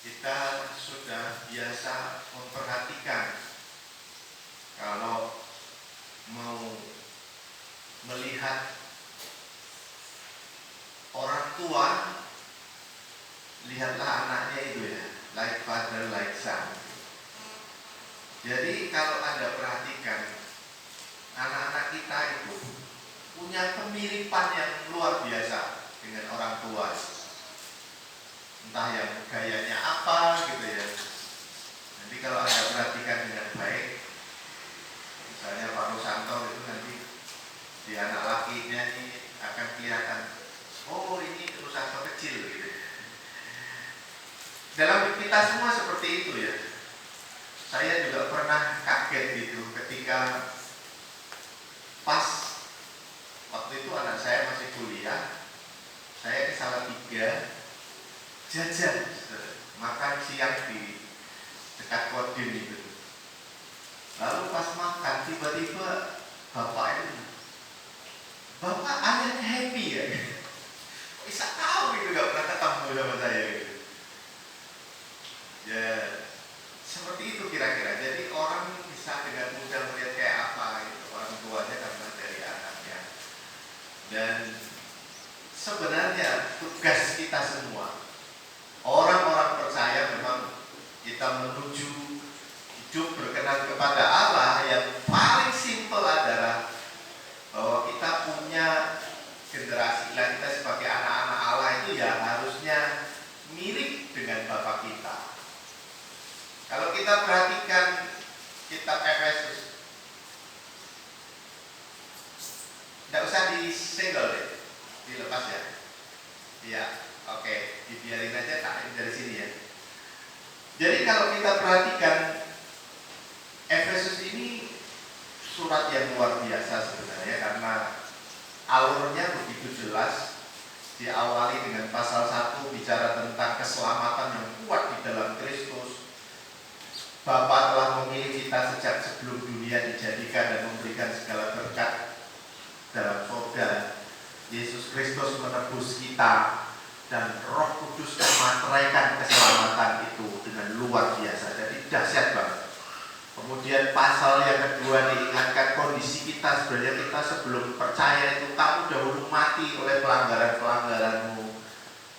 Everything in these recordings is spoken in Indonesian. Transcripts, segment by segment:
Kita sudah biasa memperhatikan kalau mau melihat orang tua, lihatlah anaknya itu ya, like father, like son. Jadi kalau Anda perhatikan, anak-anak kita itu punya kemiripan yang luar biasa dengan orang tua. Entah yang gayanya apa gitu ya. Nanti kalau Anda perhatikan dengan baik, misalnya Pak Rusanto itu nanti di anak lakinya ini akan kelihatan, oh ini Rusanto kecil gitu. Dalam kita semua seperti itu ya. Saya juga pernah kaget gitu ketika pas waktu itu anak saya masih kuliah, saya ke Salatiga jajan makan siang di dekat Kodim itu. Lalu pas makan tiba-tiba bapak itu, bapak ayahnya happy ya. Bisa tahu gitu, gak pernah ketemu sama saya gitu. Ya seperti itu kira-kira. Jadi orang bisa dengan mudah melihat kayak apa gitu, orang tuanya karena dari anaknya. Dan sebenarnya tugas kita semua, orang-orang percaya, memang kita menuju hidup berkenan kepada Allah. Yang paling simpel adalah bahwa kita punya generasi lah, kita sebagai anak-anak Allah itu ya harusnya mirip dengan Bapa kita. Kalau kita perhatikan kitab Efesus, tidak usah disegel deh, dilepas ya. Iya, oke, dibiarin aja tak dari sini ya. Jadi kalau kita perhatikan Efesus ini surat yang luar biasa sebenarnya, karena alurnya begitu jelas. Diawali dengan pasal 1 bicara tentang keselamatan yang kuat di dalam Kristus. Bapa telah memilih kita sejak sebelum dunia dijadikan dan memberikan segala berkat dalam surga. Yesus Kristus menebus kita dan Roh Kudus memateraikan keselamatan itu dengan luar biasa. Jadi dahsyat banget. Kemudian pasal yang kedua diingatkan kondisi kita, sebenarnya kita sebelum percaya itu kamu dahulu mati oleh pelanggaran-pelanggaranmu.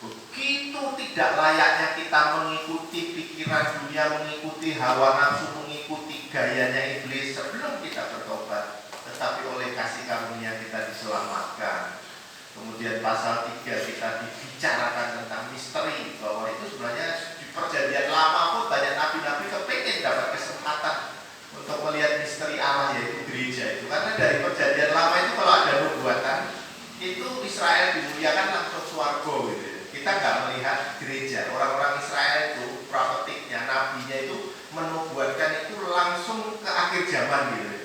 Begitu tidak layaknya kita mengikuti pikiran dunia, mengikuti hawa nafsu, mengikuti gayanya iblis sebelum kita bertobat. Tetapi oleh kasih karunia kita diselamatkan. Kemudian pasal 3 kita dibicarakan tentang misteri, bahwa itu sebenarnya di perjanjian lama pun banyak nabi-nabi kepingin dapat kesempatan untuk melihat misteri Allah, yaitu gereja itu. Karena dari perjanjian lama itu kalau ada nubuatan, itu Israel dimuliakan langsung swarga gitu. Kita nggak melihat gereja. Orang-orang Israel itu profetiknya, nabinya itu menubuatkan itu langsung ke akhir zaman gitu.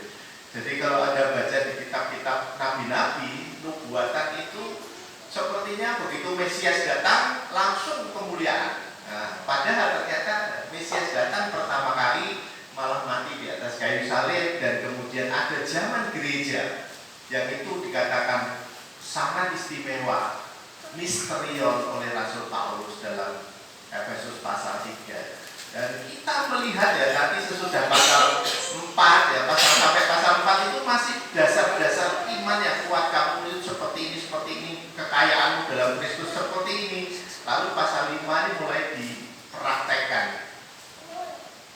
Jadi kalau Anda baca di kitab-kitab nabi-nabi, nubuatan itu sepertinya begitu Mesias datang langsung kemuliaan. Nah, padahal ternyata Mesias datang pertama kali malah mati di atas kayu salib, dan kemudian ada zaman gereja yang itu dikatakan sangat istimewa, misterion oleh Rasul Paulus dalam Efesus pasal 3. Dan kita melihat ya nanti sesudah pasal 4 ya, pasal sampai pasal 4 itu masih dasar-dasar iman yang kuat. Kamu itu seperti ini, kekayaanmu dalam Kristus seperti ini. Lalu pasal 5 ini mulai dipraktekkan.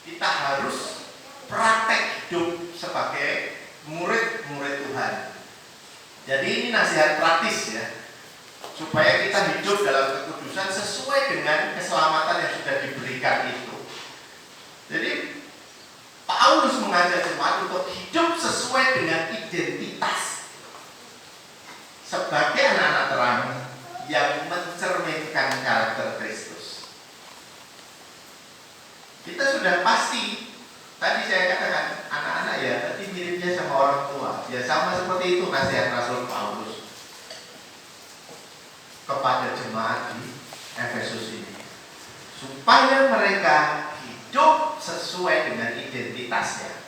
Kita harus praktek hidup sebagai murid-murid Tuhan. Jadi ini nasihat praktis ya, supaya kita hidup dalam kekudusan sesuai dengan keselamatan yang sudah diberikan itu. Jadi Paulus mengajak jemaat untuk hidup sesuai dengan identitas sebagai anak-anak terang yang mencerminkan karakter Kristus. Kita sudah pasti, tadi saya katakan anak-anak ya tadi miripnya sama orang tua. Ya sama seperti itu nasihat Rasul Paulus kepada jemaat di Efesus ini, supaya mereka hidup sesuai dengan identitasnya.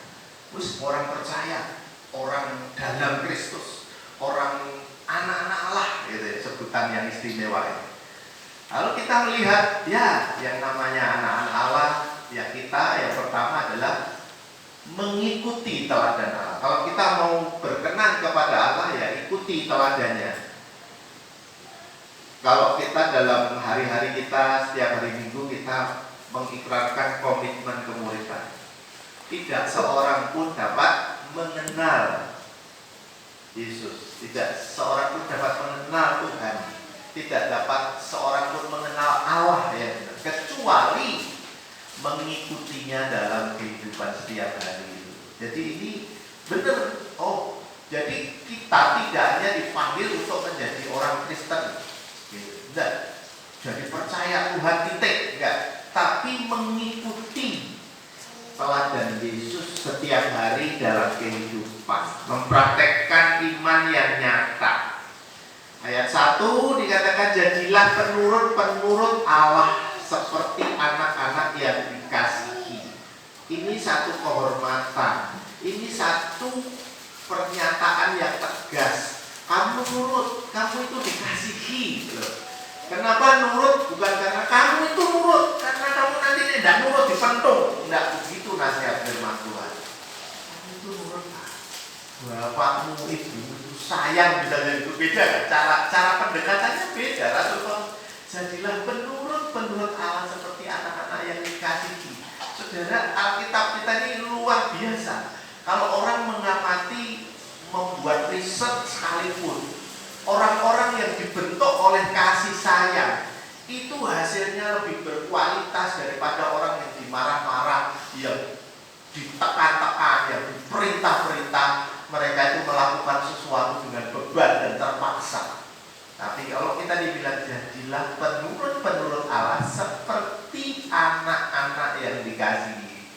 Terus orang percaya, orang dalam Kristus, orang anak-anak Allah gitu ya, sebutan yang istimewa ini. Kalau kita melihat ya yang namanya anak-anak Allah, ya kita yang pertama adalah mengikuti teladan Allah. Kalau kita mau berkenan kepada Allah, ya ikuti teladannya. Kalau kita dalam hari-hari kita, setiap hari Minggu kita mengikrarkan komitmen kemuridan, tidak seorang pun dapat mengenal Yesus, tidak seorang pun dapat mengenal Tuhan, tidak dapat seorang pun mengenal Allah ya, kecuali mengikutinya dalam kehidupan setiap hari. Jadi ini benar. Oh, jadi kita tidak hanya dipanggil untuk menjadi orang Kristen, enggak. Jadi percaya Tuhan titik, enggak. Tapi mengikuti teladan Yesus setiap hari dalam kehidupan, mempraktekkan iman yang nyata. Ayat 1 dikatakan, jadilah penurut-penurut Allah seperti anak-anak yang dikasihi. Ini satu kehormatan, ini satu pernyataan yang tegas. Kamu nurut, kamu itu dikasihi. Kenapa nurut? Bukan karena kamu itu nurut, karena kamu nanti tidak nurut dipentung. Tidak begitu nasihat firman Tuhan. Kamu itu nurut, bapakmu, ibumu itu sayang, misalnya itu beda. Cara pendekatannya beda. Rasul Paulus, jadilah penurut Allah seperti anak-anak yang dikasihi. Saudara, Alkitab kita ini luar biasa. Kalau orang mengamati, membuat riset sekalipun, orang-orang yang dibentuk oleh kasih sayang itu hasilnya lebih berkualitas daripada orang yang dimarah-marah, yang ditekan-tekan, yang diperintah-perintah. Mereka itu melakukan sesuatu dengan beban dan terpaksa. Tapi kalau kita dibilang jadilah penurut-penurut Allah seperti anak-anak yang dikasihi.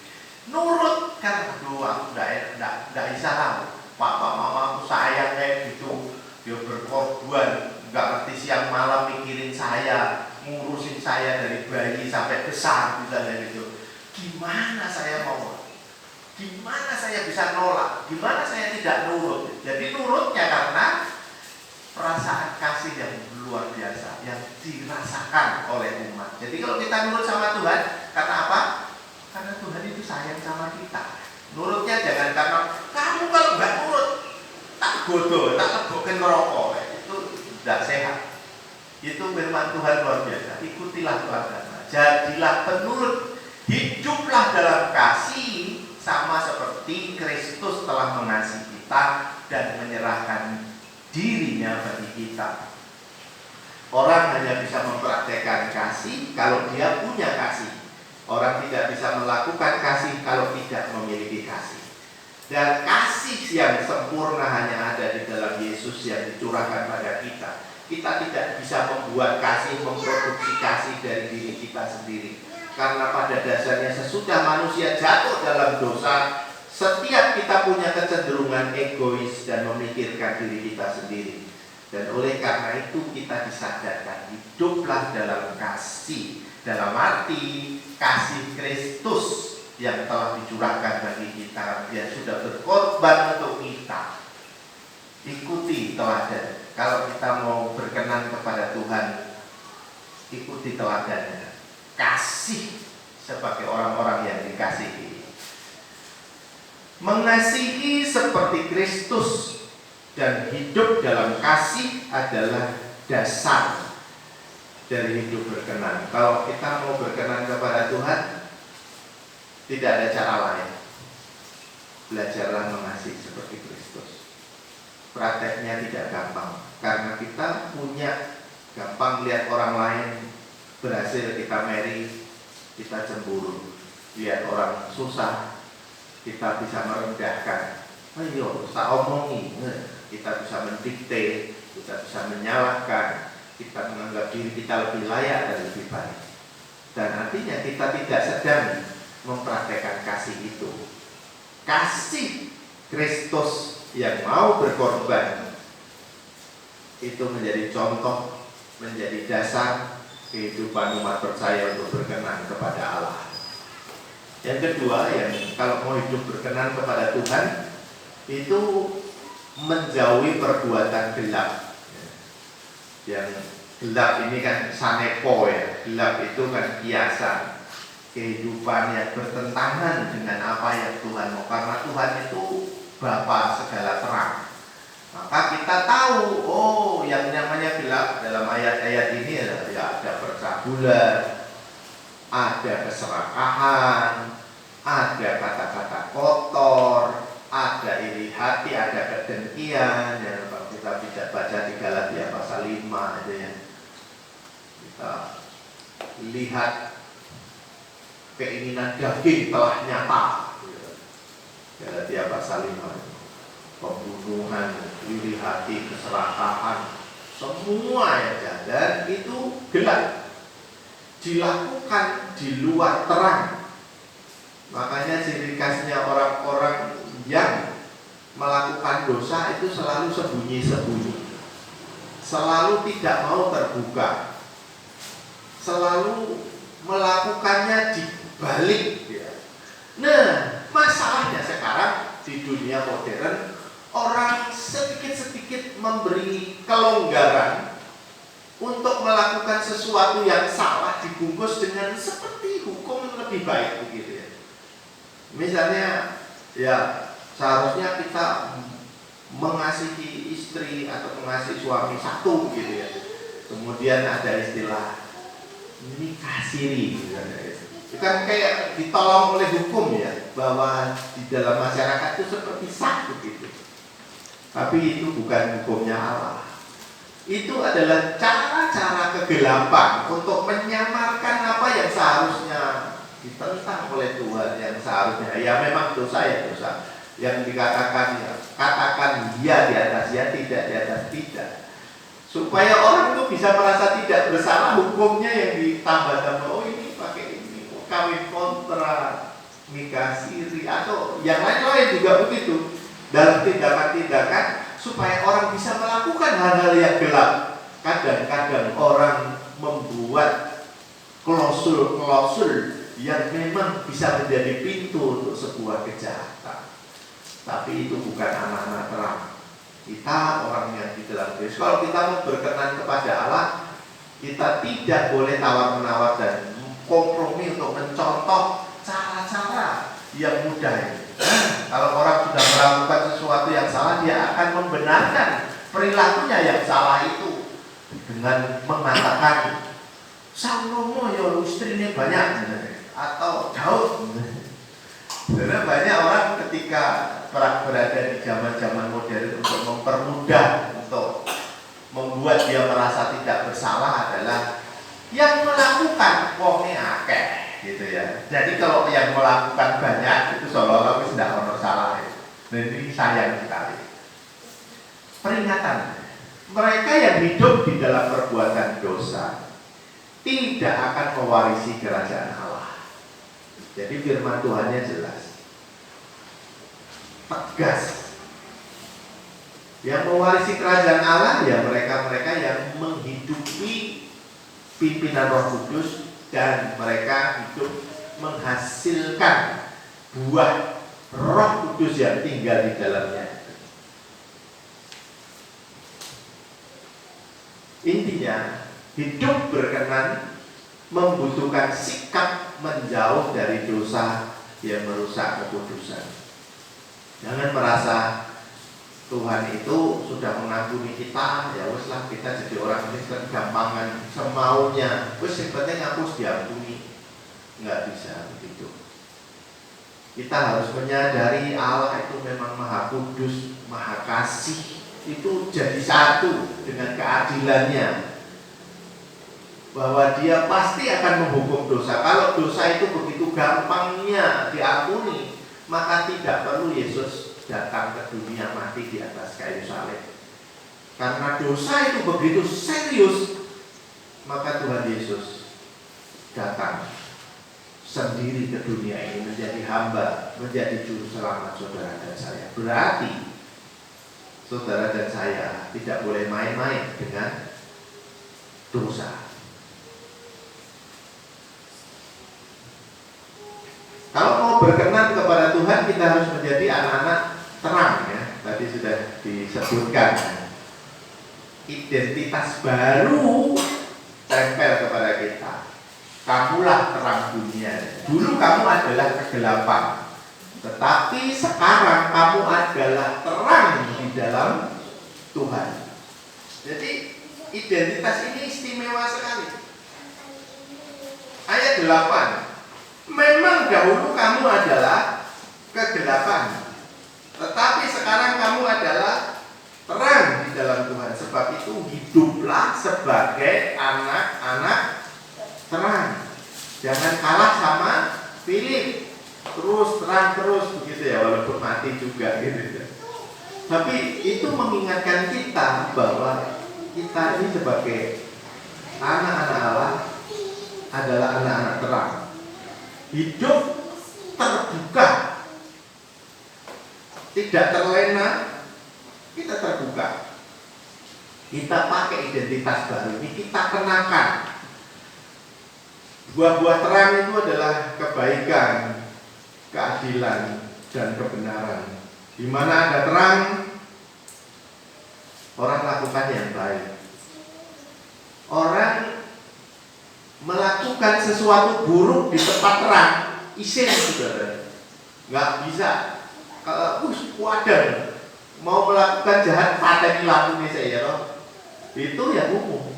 Nurut kan doang, enggak bisa lah. Papa mamaku sayang kayak gitu, dia berkorban, nggak ngerti siang malam mikirin saya, ngurusin saya dari bayi sampai besar, misalnya gitu. Gimana saya mau? Gimana saya bisa nolak? Gimana saya tidak nurut? Jadi nurutnya karena perasaan kasih yang luar biasa yang dirasakan oleh umat. Jadi kalau kita nurut sama Tuhan, karena apa? Karena Tuhan itu sayang sama kita. Nurutnya jangan karena kamu kalau nggak nurut tak godo, tak lebokin rokok, itu tidak sehat. Itu firman Tuhan luar biasa. Ikutilah teladannya, jadilah penurut, hiduplah dalam kasih sama seperti Kristus telah mengasihi kita dan menyerahkan dirinya bagi kita. Orang hanya bisa mempraktekkan kasih kalau dia punya kasih. Orang tidak bisa melakukan kasih kalau tidak memiliki kasih. Dan kasih yang sempurna hanya ada di dalam Yesus yang dicurahkan pada kita. Kita tidak bisa membuat kasih, memproduksi kasih dari diri kita sendiri. Karena pada dasarnya sesudah manusia jatuh dalam dosa, setiap kita punya kecenderungan egois dan memikirkan diri kita sendiri. Dan oleh karena itu kita disadarkan, hiduplah dalam kasih. Dalam arti kasih Kristus yang telah dicurahkan bagi kita, dia sudah berkorban untuk kita. Ikuti teladan. Kalau kita mau berkenan kepada Tuhan, ikuti teladannya. Kasih sebagai orang-orang yang dikasihi. Mengasihi seperti Kristus dan hidup dalam kasih adalah dasar dari hidup berkenan. Kalau kita mau berkenan kepada Tuhan, tidak ada cara lain. Belajarlah mengasihi seperti Kristus. Prakteknya tidak gampang, karena kita punya gampang lihat orang lain berhasil, kita meri, kita cemburu. Lihat orang susah, kita bisa merendahkan. Ayo, tak omongi, kita bisa mendikte, kita bisa menyalahkan, kita menganggap diri kita lebih layak dan lebih baik. Dan artinya kita tidak sedang mempraktekkan kasih itu. Kasih Kristus yang mau berkorban itu menjadi contoh, menjadi dasar kehidupan umat percaya untuk berkenan kepada Allah. Yang kedua, yang kalau mau hidup berkenan kepada Tuhan, itu menjauhi perbuatan gelap. Yang Gelap ini kan sanepo ya, gelap itu kan kiasan kehidupan yang bertentangan dengan apa yang Tuhan mau, karena Tuhan itu Bapa segala terang. Maka kita tahu, oh yang namanya gelap dalam ayat-ayat ini adalah ya, ada percabulan, ada keserakahan, ada kata-kata kotor, ada iri hati, ada kedengkian. Ya, kita bisa baca di Galatia pasal 5 itu ya. Kita lihat keinginan daging telah nyata. Galatia pasal 5. Pembunuhan, iri hati, keserakahan, semua ya, dan itu gelap, dilakukan di luar terang. Makanya ciri khasnya orang-orang yang melakukan dosa itu selalu sembunyi-sembunyi, selalu tidak mau terbuka, selalu melakukannya di balik. Nah, masalahnya sekarang di dunia modern, orang sedikit-sedikit memberi kelonggaran untuk melakukan sesuatu yang salah dibungkus dengan seperti hukum lebih baik begitu ya. Misalnya ya seharusnya kita mengasihi istri atau mengasihi suami satu gitu ya. Kemudian ada istilah nikah siri gitu. Itu kan kayak ditolong oleh hukum ya, bahwa di dalam masyarakat itu seperti sah begitu. Tapi itu bukan hukumnya Allah. Itu adalah cara-cara kegelapan untuk menyamarkan apa yang seharusnya ditentang oleh Tuhan, yang seharusnya ya memang dosa ya dosa. Yang dikatakan ya, katakan ya di atas ya, tidak di atas tidak. Supaya orang itu bisa merasa tidak bersalah, hukumnya yang ditambah-tambah. Oh ini pakai ini, kawin kontra, nikah siri, atau yang lain-lain juga begitu. Dalam tindakan-tindakan supaya orang bisa melakukan hal-hal yang gelap. Kadang-kadang orang membuat klausul-klausul yang memang bisa menjadi pintu untuk sebuah kejahatan. Tapi itu bukan anak-anak terang. Kita orang yang di dalam Kristus, kalau kita mau berkenan kepada Allah, kita tidak boleh tawar-menawar dan kompromi untuk mencontoh cara-cara yang mudah ini. Kalau orang sudah melakukan sesuatu yang salah, dia akan membenarkan perilakunya yang salah itu dengan mengatakan Salomo ya istrinya banyak atau Daud. Karena banyak orang ketika berada di zaman-zaman modern untuk mempermudah, untuk membuat dia merasa tidak bersalah adalah yang melakukan wonge akeh gitu ya. Jadi kalau yang melakukan banyak itu seolah-olah tidak ono salah. Dan ini sayang sekali. Peringatan, mereka yang hidup di dalam perbuatan dosa tidak akan mewarisi kerajaan Allah. Jadi firman Tuhannya jelas, tegas. Yang mewarisi kerajaan Allah ya mereka-mereka yang menghidupi pimpinan Roh Kudus, dan mereka hidup menghasilkan buah Roh Kudus yang tinggal di dalamnya. Intinya, hidup berkenan membutuhkan sikap menjauh dari dosa yang merusak kekudusan. Jangan merasa Tuhan itu sudah mengampuni kita, ya wes lah kita jadi orang Kristen gampangan semaunya, wes yang penting hapus diampuni. Nggak bisa begitu. Kita harus menyadari Allah itu memang Maha Kudus, Maha Kasih. Itu jadi satu dengan keadilannya, bahwa dia pasti akan menghukum dosa. Kalau dosa itu begitu gampangnya diampuni, maka tidak perlu Yesus datang ke dunia mati di atas kayu salib. Karena dosa itu begitu serius, maka Tuhan Yesus datang sendiri ke dunia ini menjadi hamba, menjadi juru selamat saudara dan saya. Berarti saudara dan saya tidak boleh main-main dengan dosa. Kalau mau berkenan kepada Tuhan, kita harus menjadi anak-anak terang ya. Tadi sudah disebutkan identitas baru menempel kepada kita. Kamulah terang dunia. Dulu kamu adalah kegelapan, tetapi sekarang kamu adalah terang di dalam Tuhan. Jadi identitas ini istimewa sekali. Ayat 8. Memang dahulu kamu adalah kegelapan, tetapi sekarang kamu adalah terang di dalam Tuhan. Sebab itu hiduplah sebagai anak-anak terang. Jangan kalah sama Philip. Terus terang terus begitu ya, walaupun mati juga gitu ya. Tapi itu mengingatkan kita bahwa kita ini sebagai anak-anak Allah adalah anak-anak terang. Hidup terbuka, tidak terlena, kita terbuka. Kita pakai identitas baru ini, kita kenakan. Buah-buah terang itu adalah kebaikan, keadilan, dan kebenaran. Di mana ada terang, orang lakukan yang baik. Orang melakukan sesuatu buruk di tempat terang, isin saudara. Nggak bisa. Kalau wadah mau melakukan jahat, pateni lampu nih saya loh. Itu ya umum.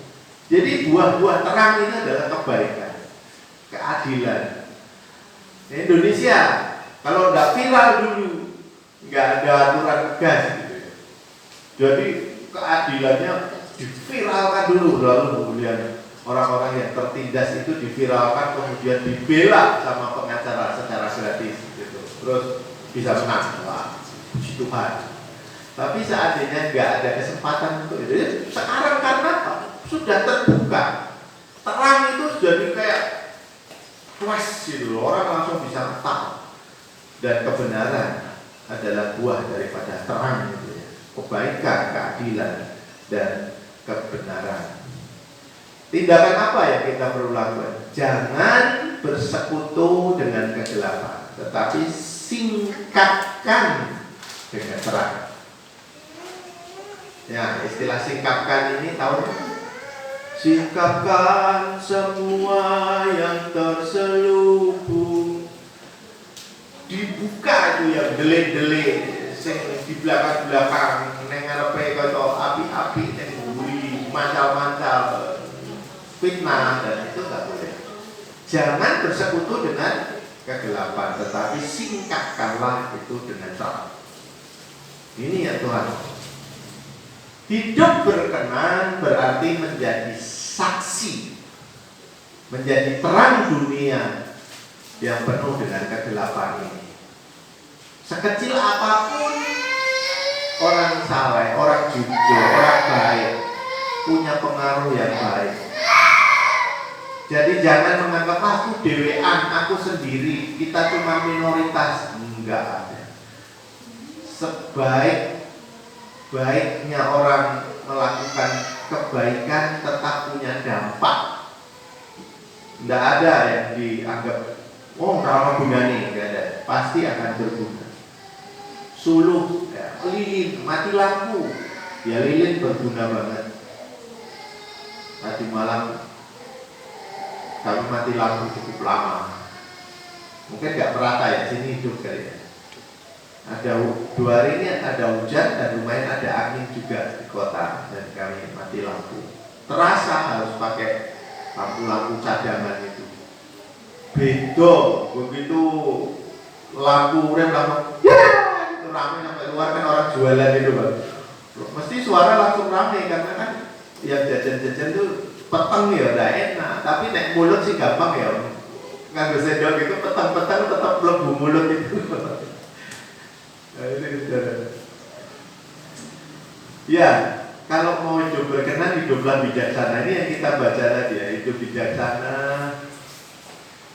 Jadi buah-buah terang ini adalah kebaikan, keadilan. Indonesia kalau nggak viral dulu, nggak ada aturan gas gitu ya. Jadi keadilannya diviralkan dulu, lalu kemudian orang-orang yang tertindas itu diviralkan, kemudian dibela sama pengacara secara gratis gitu. Terus bisa menang, wah, puji Tuhan. Tapi seandainya nggak ada kesempatan untuk itu, sekarang karena apa? Sudah terbuka, terang itu jadi kayak flash gitu, orang langsung bisa tahu. Dan kebenaran adalah buah daripada terang gitu ya. Kebaikan, keadilan, dan kebenaran. Tindakan apa yang kita perlu lakukan? Jangan bersekutu dengan kegelapan, tetapi singkapkan dengan terang. Ya, istilah singkapkan ini tahu? Singkapkan semua yang terselubung. Dibuka itu yang delik-delik sing di belakang-belakang neng ngarepe kaya api-api neng mburi mancal-mancal fitnah, dan itu enggak boleh. Jangan bersekutu dengan kegelapan, tetapi singkapkanlah itu dengan terang. Ini ya Tuhan. Hidup berkenan berarti menjadi saksi, menjadi terang dunia yang penuh dengan kegelapan ini. Sekecil apapun orang saleh, orang jujur, orang baik punya pengaruh yang baik. Jadi jangan menganggap aku dewean, aku sendiri, kita cuma minoritas. Enggak ada. Sebaik-baiknya orang melakukan kebaikan tetap punya dampak. Enggak ada yang dianggap oh kalau gunanya, enggak ada. Pasti akan berguna. Suluh, ya, lilin, mati lampu, ya lilin berguna banget. Tadi malam kami mati lampu cukup lama. Mungkin nggak merata ya, sini hidup kali ya. Ada 2 hari ini ada hujan dan lumayan ada angin juga di kota, dan kami mati lampu. Terasa harus pakai lampu-lampu cadangan itu. Beda begitu lampu rem lampu itu ramai sampai luar, kan orang jualan itu Bang. Mesti suara langsung ramai karena kan yang jajan-jajan tuh peteng ya udah enak, tapi nek mulut sih gampang ya. Nganggo sendok itu peteng-peteng tetap mlebu mulut itu. Ya, kalau mau hidup berkenan, hiduplah bijaksana. Ini yang kita baca tadi ya, hidup bijaksana.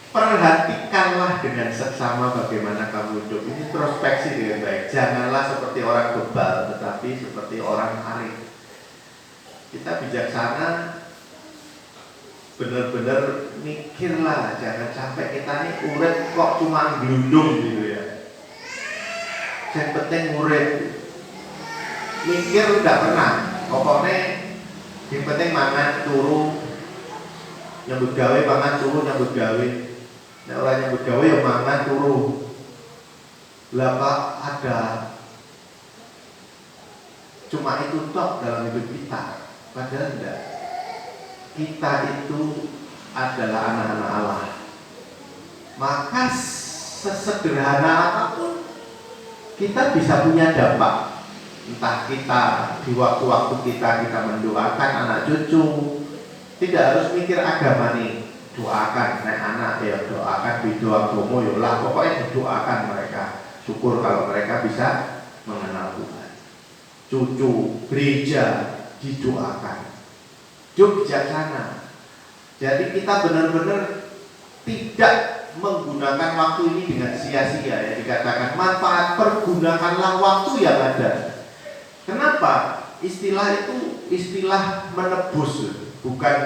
Perhatikanlah dengan seksama bagaimana kamu hidup. Ini introspeksi dengan baik. Janganlah seperti orang bebal, tetapi seperti orang arif. Kita bijaksana, benar-benar mikirlah. Jangan sampai kita nih urip kok cuma gelundung gitu ya. Yang penting urip. Mikir udah pernah. Pokoknya yang penting mangan, turu, nyambut gawe mangan turu nyambut gawe. Nek ora nyambut gawe ya mangan turu. Lah Pak, ada cuma itu tok dalam hidup kita. Padahal enggak. Kita itu adalah anak-anak Allah. Maka sesederhana apapun kita bisa punya dampak. Entah kita di waktu-waktu kita mendoakan anak cucu, tidak harus mikir agama nih, doakan anak ya, doakan video agama ya lah, pokoknya didoakan mereka. Syukur kalau mereka bisa mengenal Tuhan. Cucu gereja didoakan. Hidup bijaksana. Jadi kita benar-benar tidak menggunakan waktu ini dengan sia-sia ya. Dikatakan manfaat, pergunakanlah waktu yang ada. Kenapa? Istilah itu istilah menebus, bukan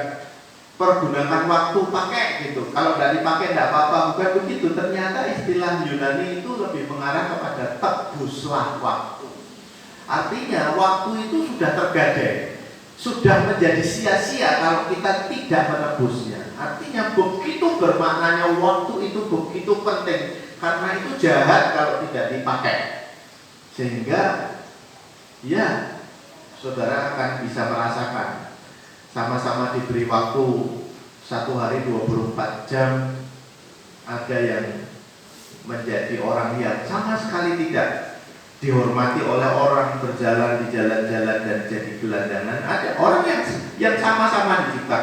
pergunakan waktu pakai gitu. Kalau tidak dipakai tidak apa-apa, bukan begitu. Ternyata istilah Yunani itu lebih mengarah kepada tebuslah waktu. Artinya waktu itu sudah tergadai, sudah menjadi sia-sia kalau kita tidak menebusnya. Artinya begitu bermaknanya waktu itu begitu penting, karena itu jahat kalau tidak dipakai. Sehingga ya, saudara akan bisa merasakan sama-sama diberi waktu 1 hari 24 jam. Ada yang menjadi orang yang sama sekali tidak dihormati oleh orang, berjalan di jalan-jalan dan jadi gelandangan. Ada orang yang sama-sama diciptakan